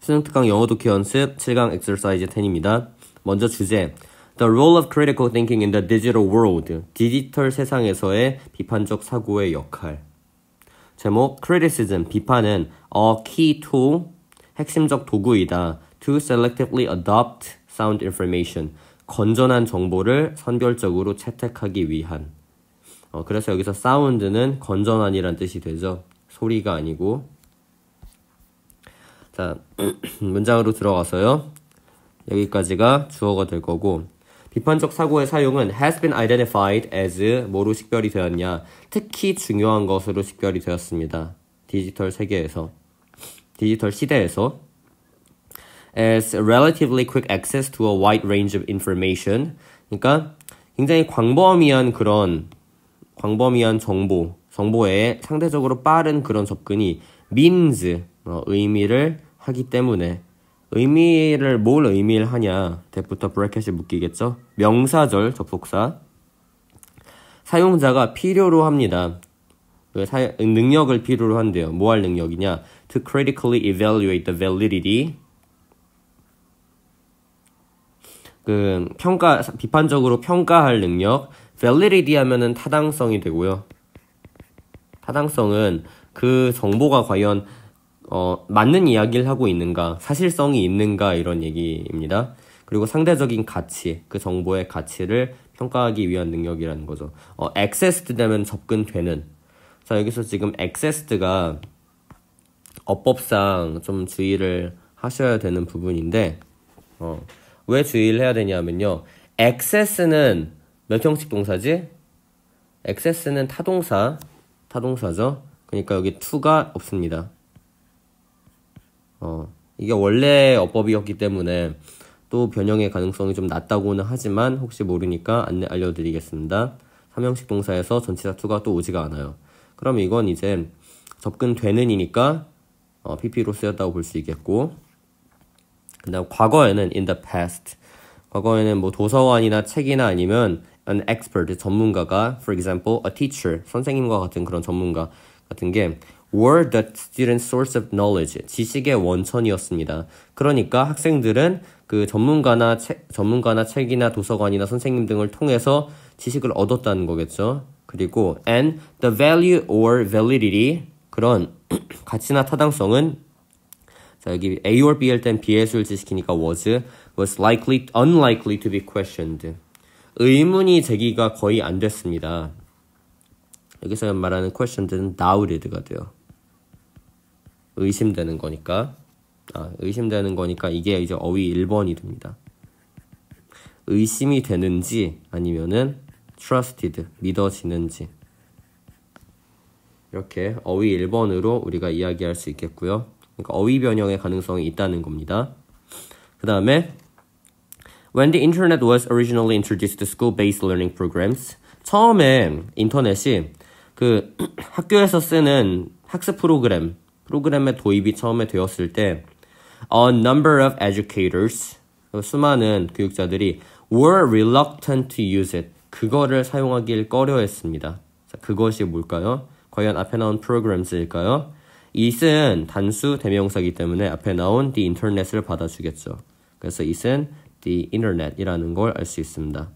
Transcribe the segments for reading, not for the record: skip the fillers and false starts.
수능 특강 영어 독해 연습 7강 exercise 10입니다. 먼저 주제 The role of critical thinking in the digital world. 디지털 세상에서의 비판적 사고의 역할. 제목 criticism, 비판은 a key tool, 핵심적 도구이다. To selectively adopt sound information. 건전한 정보를 선별적으로 채택하기 위한. 그래서 여기서 sound는 건전한이란 뜻이 되죠. 소리가 아니고. 자, 문장으로 들어가서요. 여기까지가 주어가 될 거고, 비판적 사고의 사용은 has been identified as 뭐로 식별이 되었냐? 특히 중요한 것으로 식별이 되었습니다. 디지털 세계에서, 디지털 시대에서 as relatively quick access to a wide range of information. 그러니까 굉장히 광범위한 정보에 상대적으로 빠른 그런 접근이 means, 의미를 하기 때문에 뭘 의미를 하냐? that부터 브래켓에 묶이겠죠? 명사절 접속사. 사용자가 필요로 합니다. 능력을 필요로 한대요. 뭐 할 능력이냐? To critically evaluate the validity. 비판적으로 평가할 능력. validity 하면은 타당성이 되고요. 타당성은 그 정보가 과연 맞는 이야기를 하고 있는가, 사실성이 있는가 이런 얘기입니다. 그리고 상대적인 가치, 그 정보의 가치를 평가하기 위한 능력이라는 거죠. accessed 되면 접근되는. 자, 여기서 지금 accessed가 어법상 좀 주의를 하셔야 되는 부분인데, 왜 주의를 해야 되냐면요. access는 몇 형식 동사지? access는 타동사죠. 그러니까 여기 to가 없습니다. 이게 원래 어법이었기 때문에 또 변형의 가능성이 좀 낮다고는 하지만 혹시 모르니까 알려드리겠습니다. 3형식 동사에서 전치사 to가 또 오지가 않아요. 그럼 이건 이제 접근되는이니까 PP로 쓰였다고 볼 수 있겠고, 그 다음 과거에는 in the past, 과거에는 뭐 도서관이나 책이나 아니면 an expert, 전문가가 for example a teacher, 선생님과 같은 그런 전문가 같은 게 were the student's source of knowledge, 지식의 원천이었습니다. 그러니까 학생들은 그 전문가나 책이나 도서관이나 선생님 등을 통해서 지식을 얻었다는 거겠죠. 그리고 and the value or validity, 그런 가치나 타당성은, 자, 여기 A or B일 땐 B의 수를 지시키니까 was unlikely to be questioned. 의문이 제기가 거의 안 됐습니다. 여기서 말하는 questioned는 doubted가 돼요. 의심되는 거니까. 의심되는 거니까 이게 이제 어휘 1번이 됩니다. 의심이 되는지 아니면은 trusted, 믿어지는지. 이렇게 어휘 1번으로 우리가 이야기할 수 있겠고요. 그러니까 어휘 변형의 가능성이 있다는 겁니다. 그 다음에 When the internet was originally introduced to school-based learning programs, 처음에 인터넷이 그 학교에서 쓰는 학습 프로그램의 도입이 처음에 되었을 때 a number of educators, 수많은 교육자들이 were reluctant to use it, 그거를 사용하길 꺼려했습니다. 자, 그것이 뭘까요? 과연 앞에 나온 programs일까요? it은 단수 대명사이기 때문에 앞에 나온 the internet을 받아주겠죠. 그래서 it은 the internet이라는 걸 알 수 있습니다.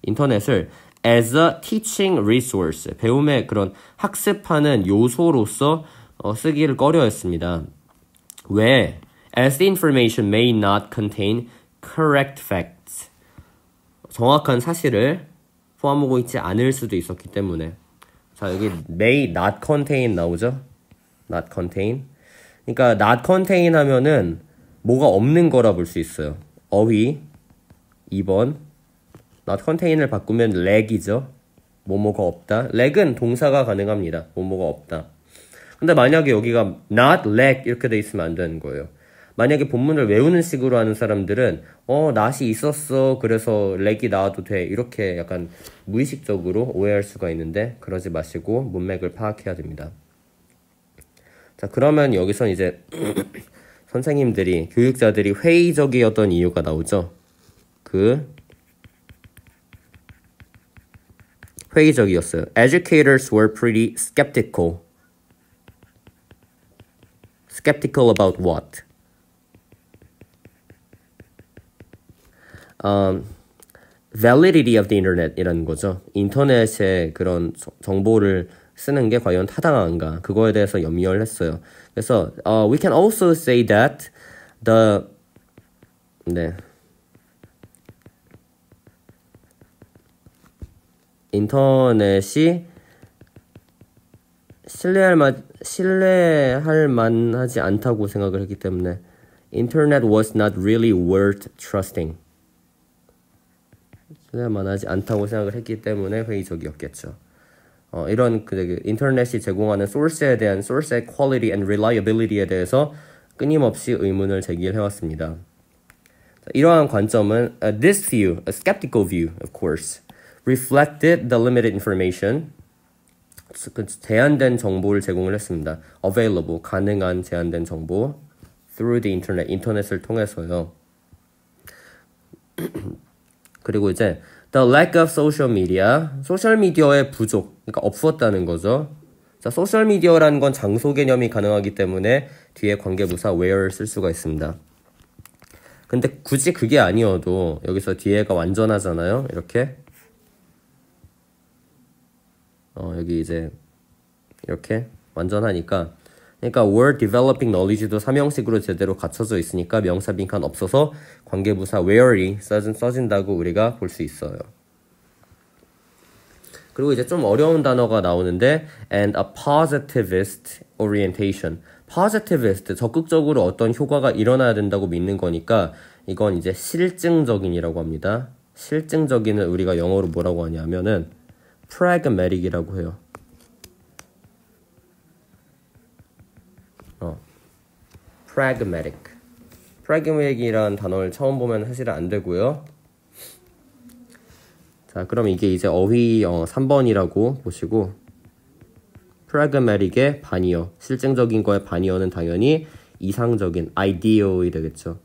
인터넷을 as a teaching resource, 배움의 그런 학습하는 요소로서 쓰기를 꺼려했습니다. 왜? As the information may not contain correct facts. 정확한 사실을 포함하고 있지 않을 수도 있었기 때문에. 자, 여기 may not contain 나오죠? not contain. 그러니까 not contain 하면은 뭐가 없는 거라 볼 수 있어요. 어휘 2번. not contain을 바꾸면 lack이죠. 뭐뭐가 없다. lack은 동사가 가능합니다. 뭐뭐가 없다. 근데 만약에 여기가 not lack 이렇게 돼 있으면 안 되는 거예요. 만약에 본문을 외우는 식으로 하는 사람들은 not이 있었어, 그래서 lack이 나와도 돼, 이렇게 약간 무의식적으로 오해할 수가 있는데 그러지 마시고 문맥을 파악해야 됩니다. 자, 그러면 여기선 이제 선생님들이, 교육자들이 회의적이었던 이유가 나오죠. 회의적이었어요. Educators were pretty skeptical. Skeptical about what? validity of the internet이라는 거죠. 인터넷의 그런 정보를 쓰는 게 과연 타당한가 그거에 대해서 염려를 했어요. 그래서 we can also say that the 인터넷이 신뢰할 만하지 않다고 생각을 했기 때문에 Internet was not really worth trusting. 신뢰할 만하지 않다고 생각을 했기 때문에 회의적이었겠죠. 이런 인터넷이 제공하는 소스에 대한 소스의 quality and reliability에 대해서 끊임없이 의문을 제기해왔습니다. 이러한 관점은 this view, a skeptical view, of course, reflected the limited information. 제한된 정보를 제공을 했습니다. available, 가능한 제한된 정보 through the internet, 인터넷을 통해서요. 그리고 이제 the lack of social media, 소셜미디어의 부족, 그러니까 없었다는 거죠. 자, 소셜미디어라는 건 장소 개념이 가능하기 때문에 뒤에 관계부사 where를 쓸 수가 있습니다. 근데 굳이 그게 아니어도 여기서 뒤에가 완전하잖아요. 이렇게 여기 이제 이렇게 완전하니까 그러니까 were developing knowledge도 삼형식으로 제대로 갖춰져 있으니까 명사 빈칸 없어서 관계부사 where이 써진다고 우리가 볼 수 있어요. 그리고 이제 좀 어려운 단어가 나오는데 and a positivist orientation. positivist, 적극적으로 어떤 효과가 일어나야 된다고 믿는 거니까 이건 이제 실증적인이라고 합니다. 실증적인을 우리가 영어로 뭐라고 하냐면은 pragmatic이라고 해요. pragmatic이라는 단어를 처음 보면 사실은 안 되고요. 자, 그럼 이게 이제 어휘 3번이라고 보시고 pragmatic의 반이어, 실증적인 거의 반이어는 당연히 이상적인, ideal이 되겠죠.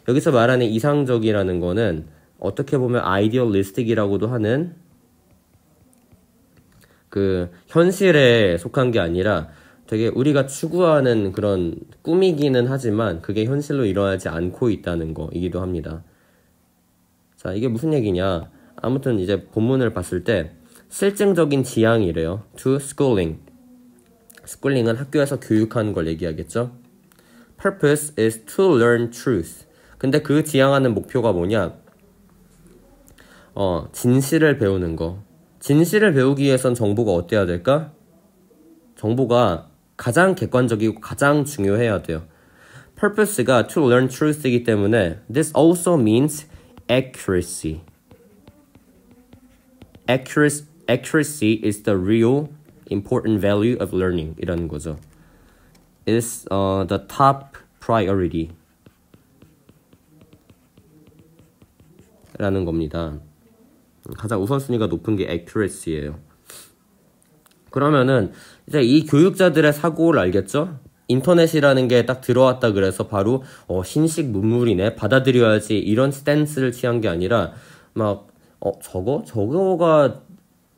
여기서 말하는 이상적이라는 거는 어떻게 보면 idealistic이라고도 하는 그 현실에 속한 게 아니라 되게 우리가 추구하는 그런 꿈이기는 하지만 그게 현실로 일어나지 않고 있다는 거이기도 합니다. 자, 이게 무슨 얘기냐? 아무튼 이제 본문을 봤을 때 실증적인 지향이래요. to schooling. schooling은 학교에서 교육하는 걸 얘기하겠죠. purpose is to learn truth. 근데 그 지향하는 목표가 뭐냐? 진실을 배우는 거. 진실을 배우기 위해선 정보가 어때야 될까? 정보가 가장 객관적이고 가장 중요해야 돼요. purpose가 to learn truth이기 때문에 this also means accuracy. Accuracy is the real important value of learning 이라는 거죠. is the top priority 라는 겁니다. 가장 우선순위가 높은 게 accuracy예요. 그러면은 이제 이 교육자들의 사고를 알겠죠? 인터넷이라는 게 딱 들어왔다 그래서 바로 신식 문물이네 받아들여야지 이런 스탠스를 취한 게 아니라 막 저거가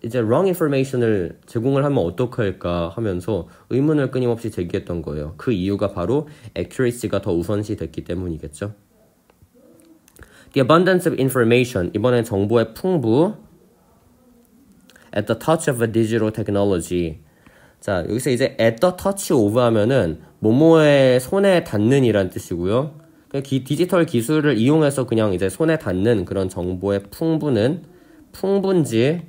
이제 wrong information을 제공을 하면 어떡할까 하면서 의문을 끊임없이 제기했던 거예요. 그 이유가 바로 accuracy가 더 우선시 됐기 때문이겠죠. The abundance of information, 이번엔 정보의 풍부. At the touch of a digital technology. 자, 여기서 이제 at the touch of 하면은 뭐뭐의 손에 닿는 이란 뜻이고요. 디지털 기술을 이용해서 그냥 이제 손에 닿는 그런 정보의 풍분지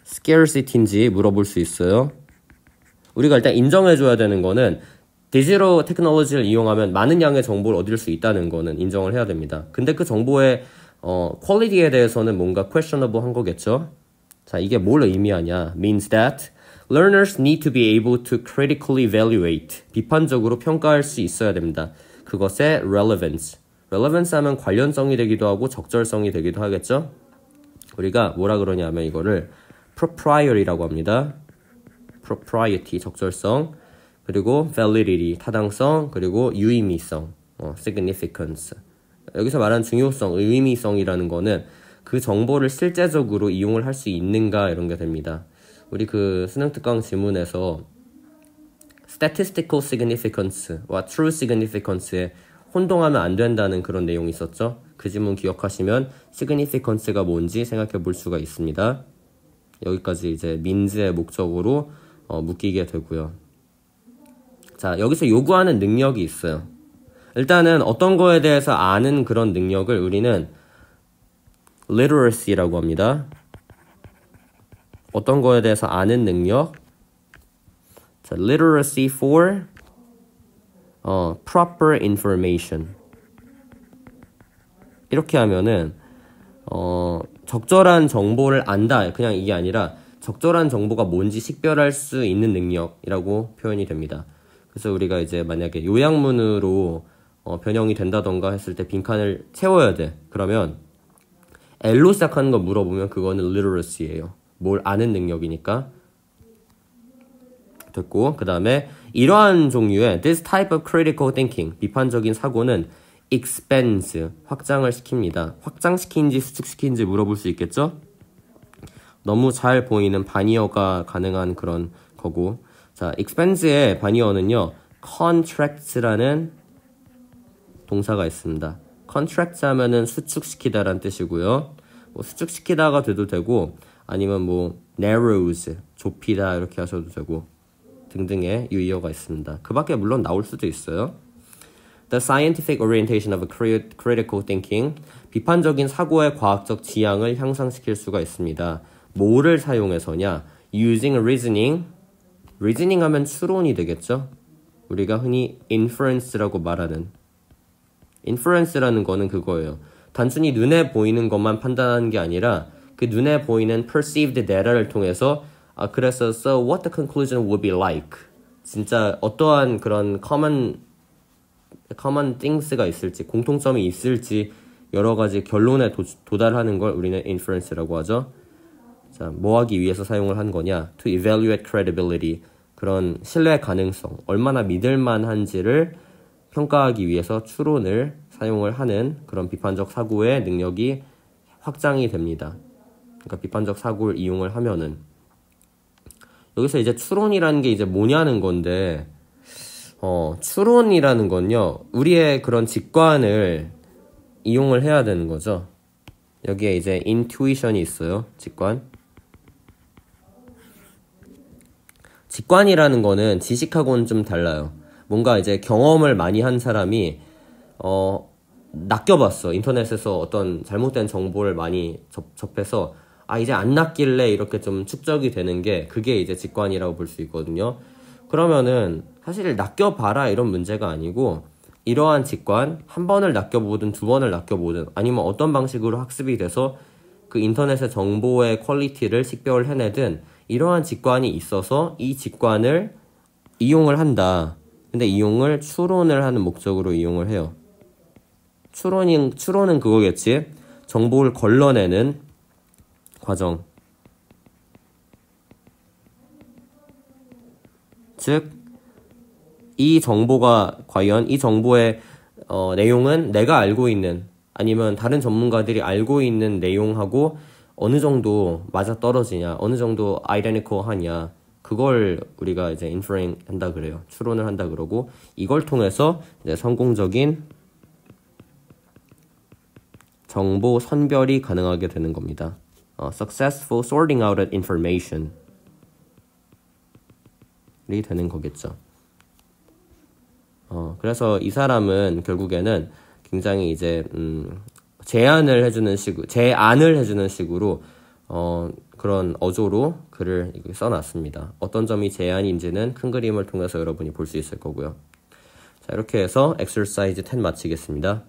scarcity인지 물어볼 수 있어요. 우리가 일단 인정해줘야 되는 거는 디지털 테크놀로지를 이용하면 많은 양의 정보를 얻을 수 있다는 거는 인정을 해야 됩니다. 근데 그 정보의 퀄리티에 대해서는 뭔가 questionable 한 거겠죠. 자, 이게 뭘 의미하냐? means that learners need to be able to critically evaluate. 비판적으로 평가할 수 있어야 됩니다. 그것의 relevance. relevance 하면 관련성이 되기도 하고 적절성이 되기도 하겠죠. 우리가 뭐라 그러냐면 이거를 propriety라고 합니다. propriety, 적절성. 그리고 validity, 타당성. 그리고 유의미성, significance. 여기서 말하는 중요성, 의미성이라는 거는 그 정보를 실제적으로 이용을 할 수 있는가 이런 게 됩니다. 우리 그 수능 특강 지문에서 statistical significance와 true significance에 혼동하면 안 된다는 그런 내용이 있었죠. 그 지문 기억하시면 significance가 뭔지 생각해 볼 수가 있습니다. 여기까지 이제 means의 목적으로 묶이게 되고요. 자, 여기서 요구하는 능력이 있어요. 일단은 어떤 거에 대해서 아는 그런 능력을 우리는 literacy라고 합니다. 어떤 거에 대해서 아는 능력? 자, literacy for proper information. 이렇게 하면은 적절한 정보를 안다. 그냥 이게 아니라 적절한 정보가 뭔지 식별할 수 있는 능력이라고 표현이 됩니다. 그래서 우리가 이제 만약에 요약문으로 변형이 된다던가 했을 때 빈칸을 채워야 돼. 그러면 L로 시작하는 거 물어보면 그거는 literacy예요. 뭘 아는 능력이니까. 됐고, 그 다음에 이러한 종류의 this type of critical thinking, 비판적인 사고는 expands, 확장을 시킵니다. 확장시킨지 수축시킨지 물어볼 수 있겠죠? 너무 잘 보이는 반의어가 가능한 그런 거고. 자, expands의 반의어는요, contracts라는 동사가 있습니다. contract 하면은 수축시키다라는 뜻이고요. 뭐 수축시키다가 돼도 되고, 아니면 뭐 narrows, 좁히다 이렇게 하셔도 되고 등등의 유의어가 있습니다. 그 밖에 물론 나올 수도 있어요. The scientific orientation of a critical thinking, 비판적인 사고의 과학적 지향을 향상시킬 수가 있습니다. 뭐를 사용해서냐? Using reasoning, reasoning 하면 추론이 되겠죠? 우리가 흔히 inference라고 말하는 inference라는 거는 그거예요. 단순히 눈에 보이는 것만 판단하는 게 아니라 그 눈에 보이는 perceived data를 통해서 그래서 so what the conclusion would be like, 진짜 어떠한 그런 common things가 있을지, 공통점이 있을지 여러 가지 결론에 도달하는 걸 우리는 inference라고 하죠. 자, 뭐 하기 위해서 사용을 한 거냐? To evaluate credibility, 그런 신뢰 가능성, 얼마나 믿을만한지를 평가하기 위해서 추론을 사용을 하는 그런 비판적 사고의 능력이 확장이 됩니다. 그러니까 비판적 사고를 이용을 하면은 여기서 이제 추론이라는 게 이제 뭐냐는 건데 추론이라는 건요, 우리의 그런 직관을 이용을 해야 되는 거죠. 여기에 이제 intuition이 있어요. 직관이라는 거는 지식하고는 좀 달라요. 뭔가 이제 경험을 많이 한 사람이 낚여봤어. 인터넷에서 어떤 잘못된 정보를 많이 접해서 이제 안 낚일래 이렇게 좀 축적이 되는 게 그게 이제 직관이라고 볼 수 있거든요. 그러면은 사실 낚여봐라 이런 문제가 아니고 이러한 직관, 한 번을 낚여보든 두 번을 낚여보든 아니면 어떤 방식으로 학습이 돼서 그 인터넷의 정보의 퀄리티를 식별을 해내든 이러한 직관이 있어서 이 직관을 이용을 한다. 근데 이용을 추론을 하는 목적으로 이용을 해요. 추론은 그거겠지. 정보를 걸러내는 과정. 즉, 이 정보가 과연 이 정보의 내용은 내가 알고 있는 아니면 다른 전문가들이 알고 있는 내용하고 어느 정도 맞아 떨어지냐, 어느 정도 identical 하냐, 그걸 우리가 이제 inferring 한다 그래요. 추론을 한다 그러고 이걸 통해서 이제 성공적인 정보 선별이 가능하게 되는 겁니다. Successful sorting out of information 이 되는 거겠죠. 그래서 이 사람은 결국에는 굉장히 이제 제안을 해주는 식으로 그런 어조로 글을 써놨습니다. 어떤 점이 제안인지는 큰 그림을 통해서 여러분이 볼 수 있을 거고요. 자, 이렇게 해서 exercise 10 마치겠습니다.